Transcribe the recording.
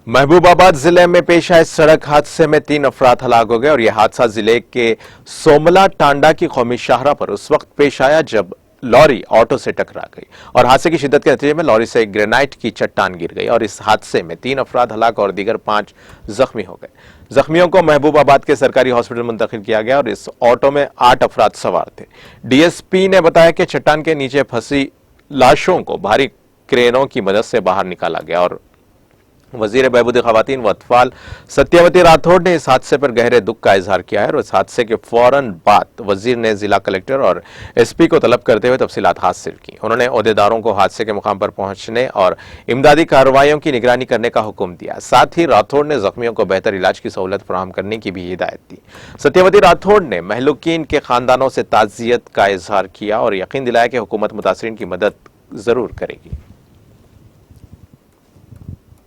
महबूबाबाद जिले में पेश आए सड़क हादसे में 3 अफराद हलाक हो गए और यह हादसा जिले के सोमला टांडा की कौमी शाहरा पर उस वक्त पेश आया जब लॉरी ऑटो से टकरा गई और हादसे की शिद्दत के नतीजे में लॉरी से ग्रेनाइट की चट्टान गिर गई और इस हादसे में 3 अफराद हलाक और दीगर 5 जख्मी हो गए। जख्मियों को महबूबाबाद के सरकारी हॉस्पिटल मुंतकिल किया गया और इस ऑटो में 8 अफराद सवार थे। डीएसपी ने बताया कि चट्टान के नीचे फंसी लाशों को भारी क्रेनों की मदद से बाहर निकाला गया और वजीर बहबूद खवातीन व अतफाल सत्यवती राठौड़ ने इस हादसे पर गहरे दुख का इजहार किया है और इस हादसे के फौरन बाद वजीर ने जिला कलेक्टर और एसपी को तलब करते हुए तफसीलात हासिल की। उन्होंने ओहदेदारों को हादसे के मुकाम पर पहुंचने और इमदादी कार्रवाइयों की निगरानी करने का हुक्म दिया। साथ ही राठौड़ ने जख्मियों को बेहतर इलाज की सहूलत फराहम करने की भी हिदायत दी। सत्यवती राठौड़ ने महलूकीन के खानदानों से ताज़ियत का इजहार किया और यकीन दिलाया कि हुकूमत मुतासरीन की मदद जरूर करेगी।